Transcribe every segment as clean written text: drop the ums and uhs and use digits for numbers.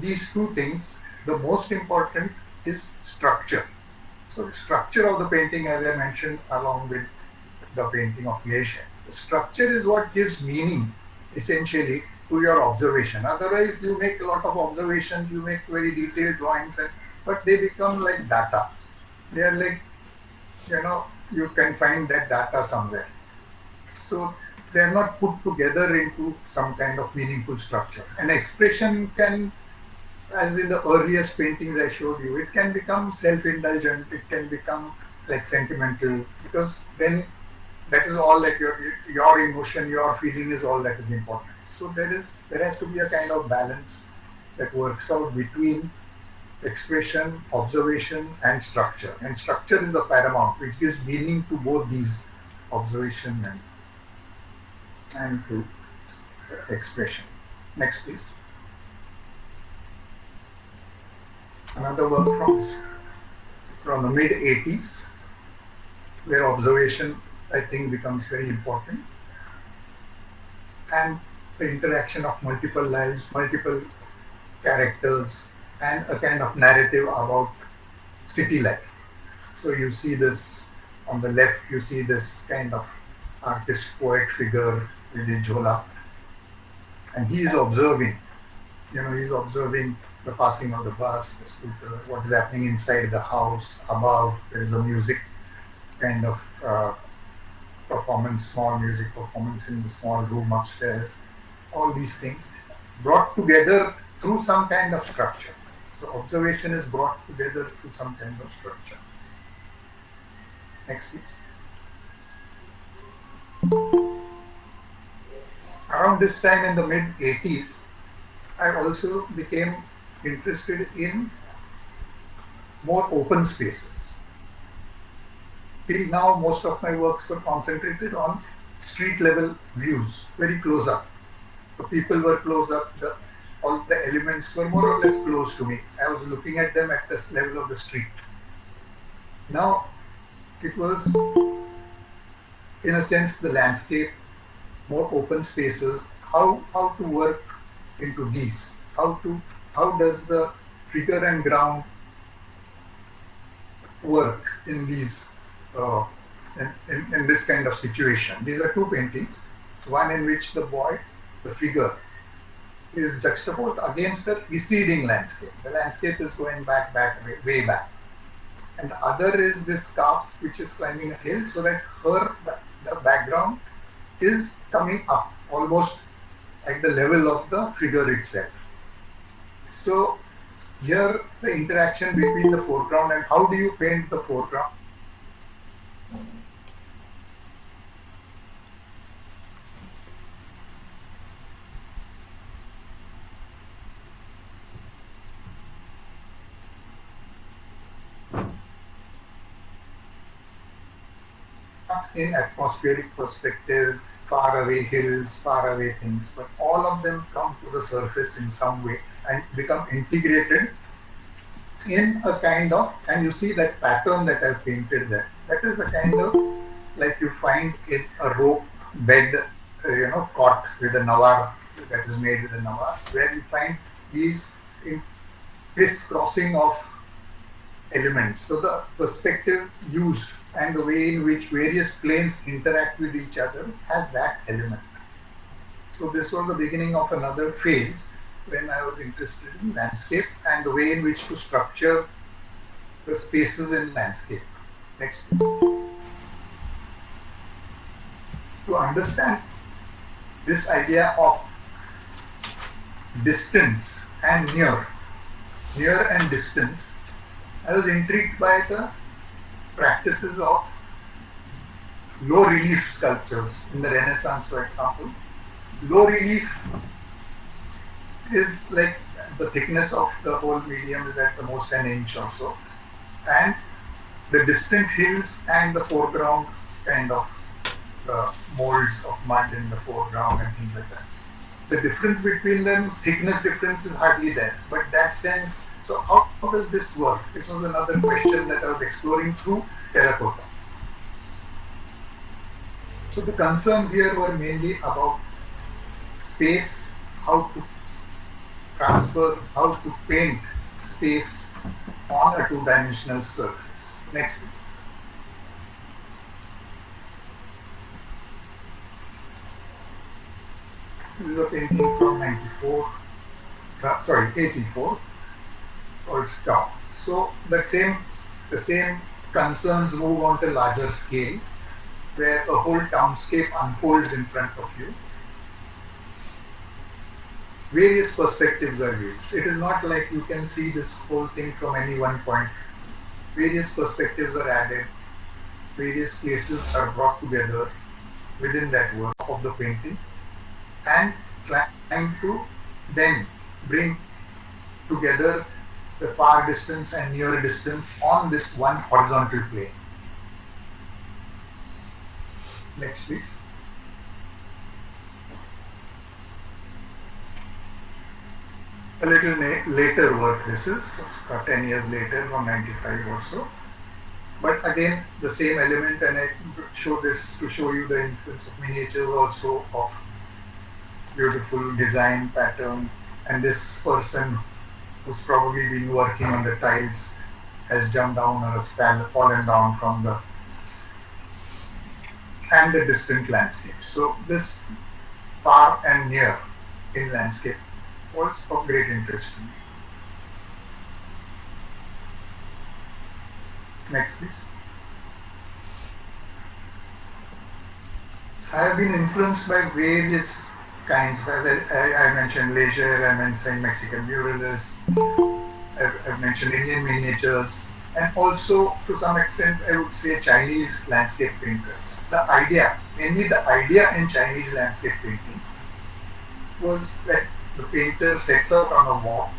these two things, the most important is structure. So the structure of the painting, as I mentioned, along with the painting of Leisure, the structure is what gives meaning, essentially, to your observation. Otherwise, you make a lot of observations, you make very detailed drawings, but they become like data. They are like, you can find that data somewhere. So they are not put together into some kind of meaningful structure. An expression can, as in the earliest paintings I showed you, it can become self-indulgent, it can become like sentimental, because then that is all that your emotion, your feeling is all that is important. So there has to be a kind of balance that works out between expression, observation, and structure. And structure is the paramount, which gives meaning to both these, observation and to expression. Next, please. Another work from the mid-80s, where observation, I think, becomes very important, and the interaction of multiple lives, multiple characters, and a kind of narrative about city life. So you see this on the left, you see this kind of artist poet figure with his jhola, and he is observing, he's observing the passing of the bus, the scooter, what is happening inside the house. Above, there is a music kind of performance, small music performance in the small room upstairs. All these things brought together through some kind of structure. So observation is brought together through some kind of structure. Next, please. Around this time in the mid-80s, I also became interested in more open spaces. Till now, most of my works were concentrated on street level views, very close up. The people were close up, all the elements were more or less close to me. I was looking at them at this level of the street. Now, it was, in a sense, the landscape, more open spaces, how to work into these, how does the figure and ground work in these in this kind of situation. These are two paintings, one in which the figure is juxtaposed against a receding landscape. The landscape is going back, way back. And the other is this calf which is climbing a hill, so that the background is coming up almost at the level of the figure itself. So here the interaction between the foreground, and how do you paint the foreground? In atmospheric perspective, far away hills, far away things, but all of them come to the surface in some way and become integrated in a kind of, and you see that pattern that I've painted there. That is a kind of, like you find in a rope bed, cot with a nawar, that is made with a nawar, where you find these crisscrossing of elements. So the perspective used and the way in which various planes interact with each other has that element. So this was the beginning of another phase when I was interested in landscape and the way in which to structure the spaces in landscape. Next, please. To understand this idea of distance and near and distance, I was intrigued by the practices of low relief sculptures in the Renaissance, for example. Low relief is like the thickness of the whole medium is at the most an inch or so, and the distant hills and the foreground kind of molds of mud in the foreground and things like that. The difference between them, thickness difference is hardly there, but that sense. So how does this work? This was another question that I was exploring through terracotta. So the concerns here were mainly about space, how to transfer, how to paint space on a two-dimensional surface. Next, please. This is a painting from 84, called Stop. So the same concerns move on to larger scale, where a whole townscape unfolds in front of you. Various perspectives are used. It is not like you can see this whole thing from any one point. Various perspectives are added. Various places are brought together within that work of the painting, and trying to then bring together the far distance and near distance on this one horizontal plane. Next, please. A little later work this is, 10 years later, from 95 or so. But again, the same element, and I show this to show you the influence of miniatures also, of beautiful design pattern. And this person who's probably been working on the tiles has jumped down or has fallen down from the distant landscape. So this far and near in landscape was of great interest to me. Next, please. I have been influenced by various kinds. As I mentioned leisure, I mentioned Mexican muralists, I've mentioned Indian miniatures, and also to some extent I would say Chinese landscape painters. Mainly the idea in Chinese landscape painting was that the painter sets out on a walk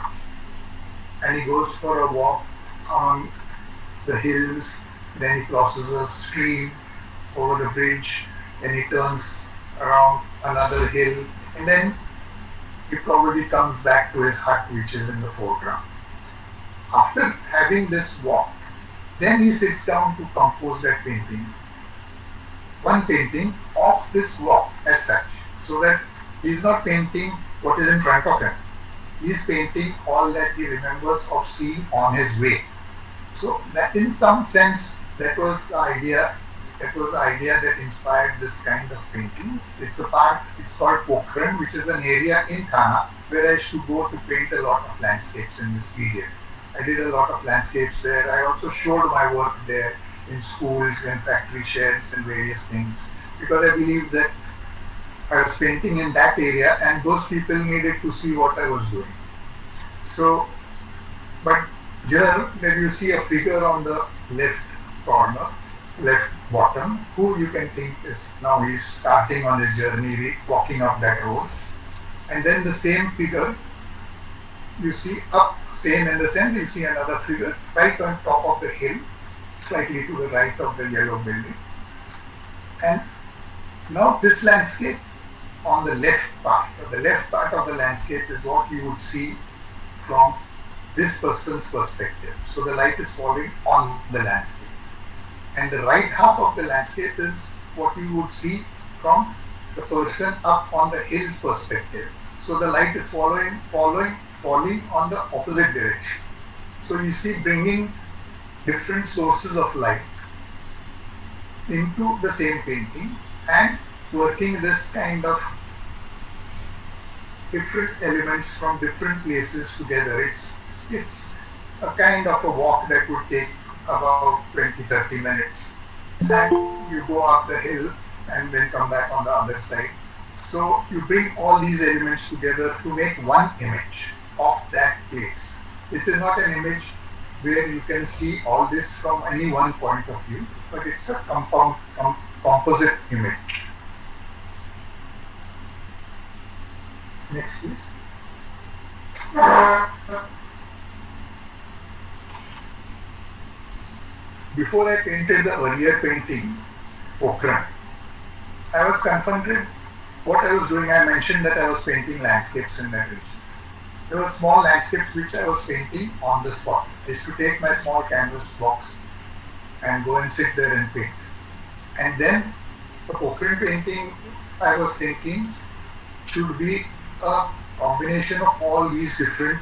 and he goes for a walk on the hills, then he crosses a stream over the bridge, then he turns around another hill, and then he probably comes back to his hut, which is in the foreground. After having this walk, then he sits down to compose that painting. One painting of this walk as such, so that he's not painting what is in front of him. He's painting all that he remembers of seeing on his way. So that in some sense, that was the idea that inspired this kind of painting. It's called Pokhran, which is an area in Thana where I used to go to paint a lot of landscapes in this period. I did a lot of landscapes there. I also showed my work there in schools and factory sheds and various things, because I believe that I was painting in that area and those people needed to see what I was doing. So, but here then you see a figure on the left corner, left bottom, who you can think is now he's starting on his journey, walking up that road. And then the same figure you see up, same in the sense you see another figure right on top of the hill, slightly to the right of the yellow building. And now this landscape on the left part of the landscape is what you would see from this person's perspective. So the light is falling on the landscape. And the right half of the landscape is what you would see from the person up on the hill's perspective. So the light is falling on the opposite direction. So you see bringing different sources of light into the same painting and working this kind of different elements from different places together. It's a kind of a walk that would take about 20-30 minutes, and you go up the hill and then come back on the other side. So you bring all these elements together to make one image of that place. It is not an image where you can see all this from any one point of view, but it's a composite image. Next, please. Before I painted the earlier painting, Pokhran, I was confronted what I was doing. I mentioned that I was painting landscapes in that region. There were small landscapes which I was painting on the spot. I used to take my small canvas box and go and sit there and paint. And then the Pokhran painting, I was thinking, should be a combination of all these different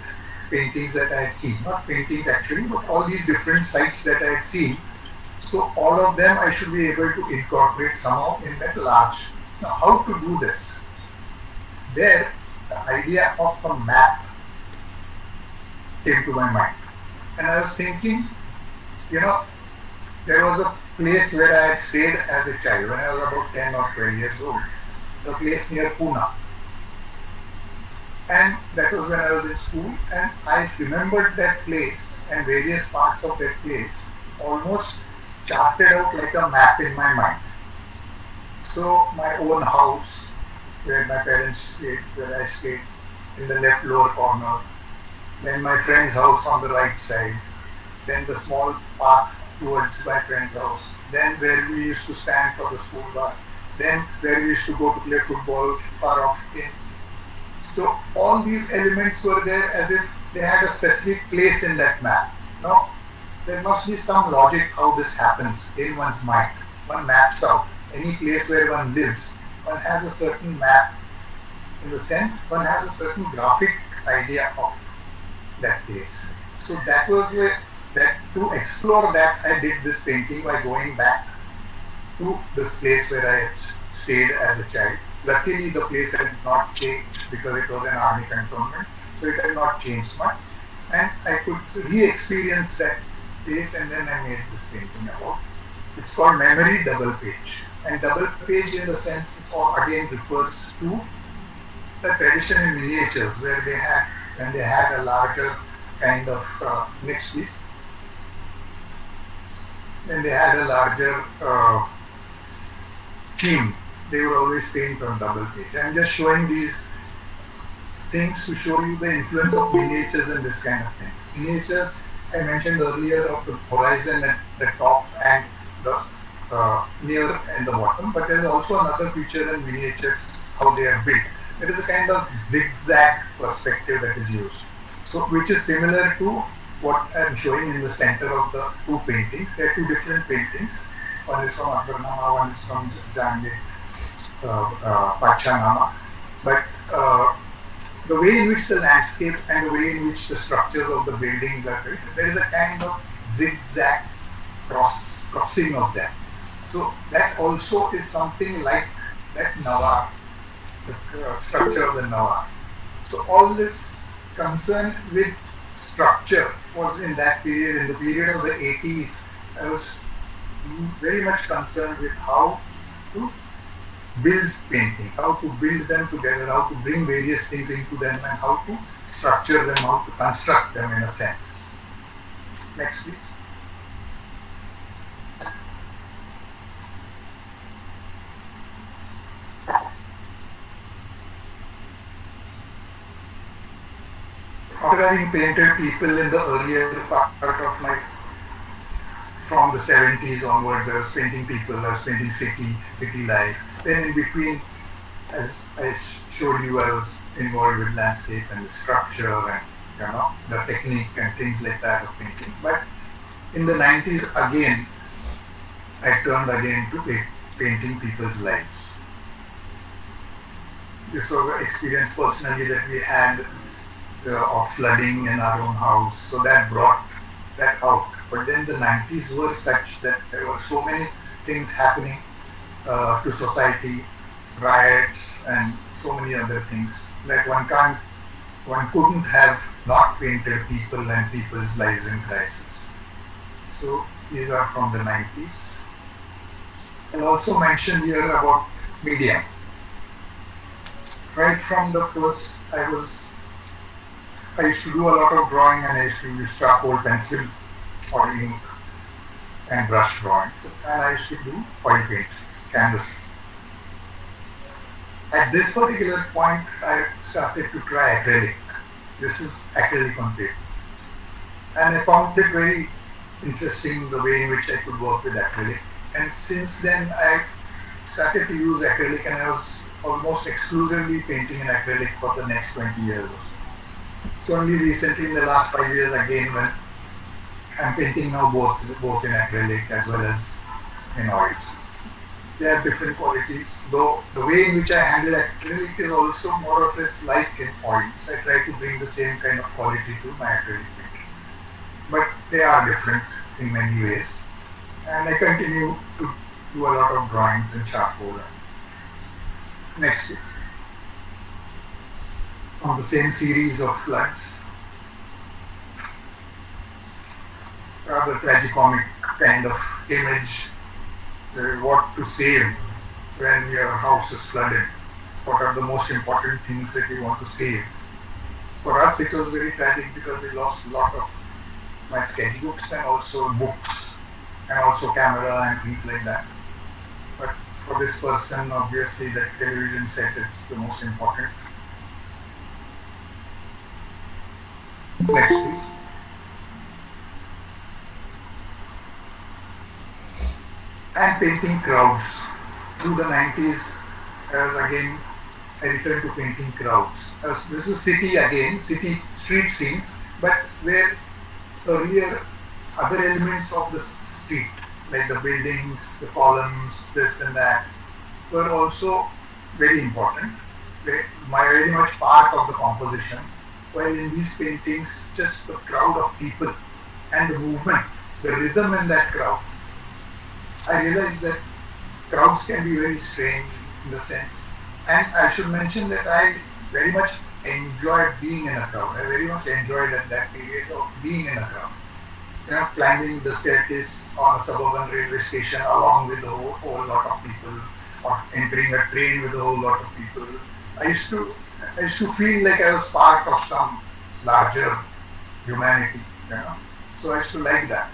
paintings that I had seen, not paintings actually, but all these different sites that I had seen. So all of them I should be able to incorporate somehow in that large. Now how to do this? There, the idea of a map came to my mind. And I was thinking, there was a place where I had stayed as a child when I was about 10 or 12 years old, a place near Pune. And that was when I was in school, and I remembered that place and various parts of that place almost charted out like a map in my mind. So my own house, where my parents stayed, where I stayed, in the left lower corner, then my friend's house on the right side, then the small path towards my friend's house, then where we used to stand for the school bus, then where we used to go to play football far off in. So all these elements were there as if they had a specific place in that map. Now, there must be some logic how this happens in one's mind. One maps out any place where one lives. One has a certain map, in the sense one has a certain graphic idea of that place. So that was that to explore that, I did this painting by going back to this place where I stayed as a child. Luckily, the place had not changed because it was an army cantonment, so it had not changed much. And I could re-experience that place, and then I made this painting about. It's called Memory Double Page. And double page, in the sense, it all again refers to the tradition in miniatures, where when they had a larger kind of next piece, when they had a larger theme, they would always paint on double page. I'm just showing these things to show you the influence of miniatures and this kind of thing. Miniatures, I mentioned earlier, of the horizon at the top and the near and the bottom, but there is also another feature in miniatures, how they are built. There is a kind of zigzag perspective that is used, so which is similar to what I am showing in the center of the two paintings. There are two different paintings. One is from Akbarnama, one is from Jangir. Pachanama, but the way in which the landscape and the way in which the structures of the buildings are built, there is a kind of zigzag crossing of them. So that also is something like that Nawar, the structure of the Nawar. So all this concern with structure was in that period, in the period of the 80s. I was very much concerned with how to build paintings, how to build them together, how to bring various things into them, and how to structure them, how to construct them in a sense. Next, please. After having painted people in the earlier part of my, from the 70s onwards, I was painting people, I was painting city life. Then in between, as I showed you, I was involved with landscape and the structure and the technique and things like that of painting. But in the 90s, again, I turned again to painting people's lives. This was an experience personally that we had of flooding in our own house, so that brought that out. But then the 90s were such that there were so many things happening to society, riots and so many other things that one couldn't have not painted people and people's lives in crisis. So these are from the 90s. I also mentioned here about medium. Right from the first, I used to do a lot of drawing, and I used to use charcoal, pencil or ink and brush drawings, and I used to do oil paintings, canvas. At this particular point, I started to try acrylic. This is acrylic on paper, and I found it very interesting the way in which I could work with acrylic. And since then, I started to use acrylic, and I was almost exclusively painting in acrylic for the next 20 years or so. So only recently, in the last 5 years, again, when I'm painting now both in acrylic as well as in oils. They have different qualities, though the way in which I handle acrylic is also more or less like in oils. I try to bring the same kind of quality to my acrylic paintings. But they are different in many ways. And I continue to do a lot of drawings in charcoal. Next please. On the same series of floods, rather tragicomic kind of image. What to save when your house is flooded? What are the most important things that you want to save? For us, it was very tragic because we lost a lot of my sketchbooks and also books and also camera and things like that. But for this person, obviously, the television set is the most important. Next, please. And painting crowds. Through the 90s, as again, I returned to painting crowds. As this is city again, city street scenes, but where earlier other elements of the street, like the buildings, the columns, this and that, were also very important. They very much part of the composition. While in these paintings, just the crowd of people and the movement, the rhythm in that crowd. I realized that crowds can be very strange in the sense, and I should mention that I very much enjoyed being in a crowd. I very much enjoyed at that period of being in a crowd. Climbing the staircase on a suburban railway station along with a whole lot of people, or entering a train with a whole lot of people. I used to feel like I was part of some larger humanity, So I used to like that.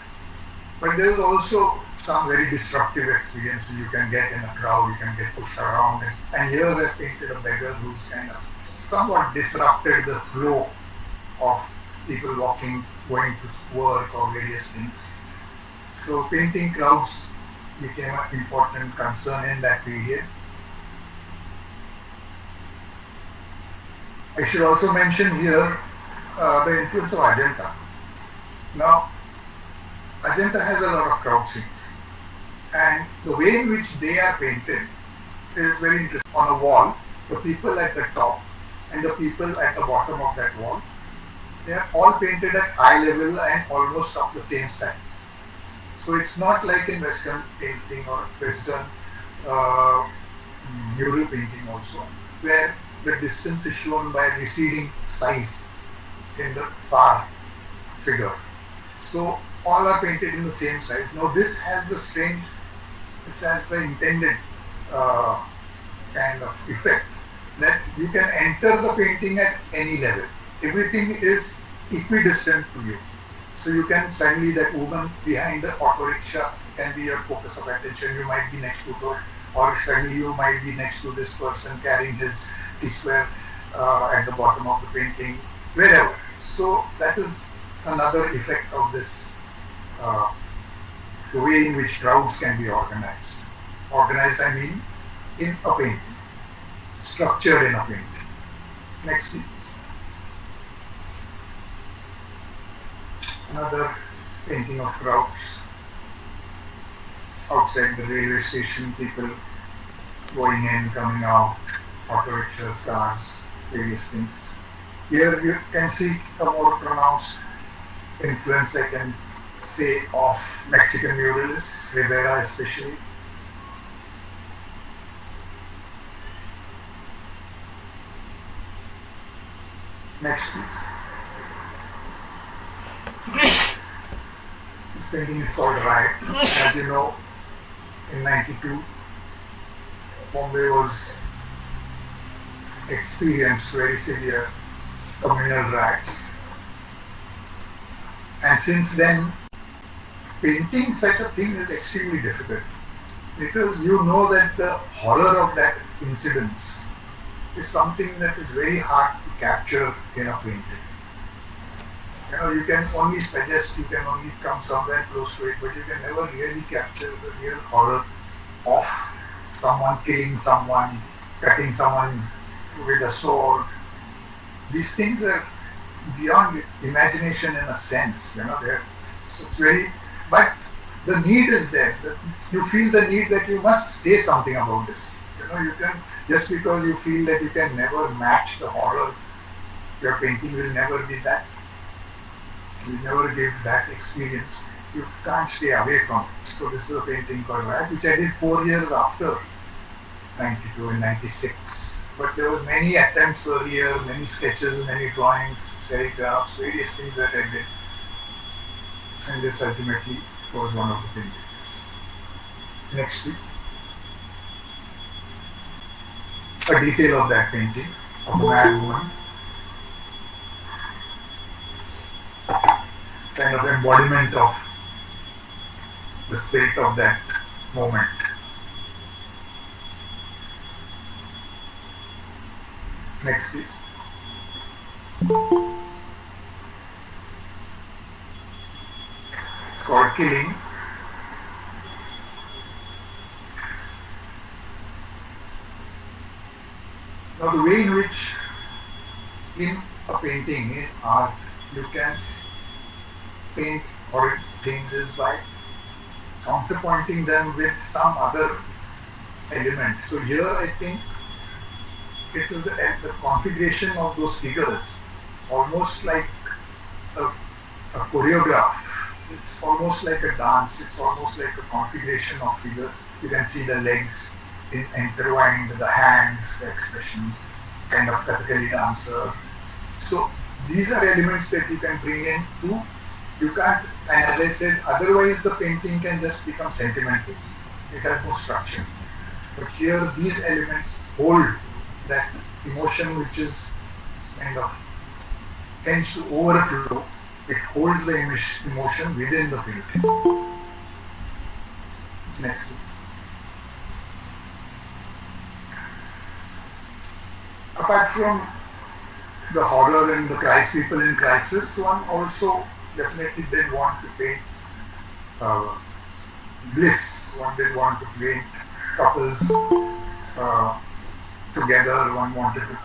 But there is also some very disruptive experiences you can get in a crowd, you can get pushed around. And here I painted a beggar who's kind of somewhat disrupted the flow of people walking, going to work or various things. So painting crowds became an important concern in that period. I should also mention here the influence of Ajanta. Now, Ajanta has a lot of crowd scenes, and the way in which they are painted is very interesting. On a wall, the people at the top and the people at the bottom of that wall, they are all painted at eye level and almost of the same size. So it's not like in Western painting or Western mural painting also, where the distance is shown by receding size in the far figure. So all are painted in the same size. Now this has the intended kind of effect that you can enter the painting at any level. Everything is equidistant to you. So you can suddenly, that woman behind the auto rickshaw can be your focus of attention. You might be next to her, or suddenly you might be next to this person carrying his T-square at the bottom of the painting, wherever. So that is another effect of this, the way in which crowds can be organized. Organized, I mean, in a painting, structured in a painting. Next, please. Another painting of crowds. Outside the railway station, people going in, coming out, auto rickshaws, cars, various things. Here you can see a more pronounced influence, I can say, of Mexican muralists, Rivera especially. Next, please. This painting is called Riot. As you know, in '92, Mumbai was experienced very severe communal riots. And since then, painting such a thing is extremely difficult, because you know that the horror of that incidence is something that is very hard to capture in a painting. You can only suggest, you can only come somewhere close to it, but you can never really capture the real horror of someone killing someone, cutting someone with a sword. These things are beyond imagination in a sense, so it's very, but the need is there. You feel the need that you must say something about this. You can, just because you feel that you can never match the horror, your painting will never be that. You never give that experience. You can't stay away from it. So this is a painting called Rat, which I did 4 years after 92 and 96. But there were many attempts earlier, many sketches, many drawings, serigraphs, various things that I did. And this ultimately was one of the paintings. Next, please. A detail of that painting of a mad woman. Kind of embodiment of the spirit of that moment. Next, please. It's called Killing. Now, the way in which in a painting, in art, you can paint horrid things is by counterpointing them with some other element. So here I think it is the configuration of those figures, almost like a choreograph. It's almost like a dance. It's almost like a configuration of figures. You can see the legs intertwined, the hands, the expression, kind of Kathakali dancer. So these are elements that you can bring in to. You can't, and as I said, otherwise the painting can just become sentimental. It has no structure. But here these elements hold that emotion which is kind of tends to overflow. It holds the emotion within the painting. Next, please. Apart from the horror and the people in crisis, one also definitely did want to paint bliss. One did want to paint couples together. One wanted to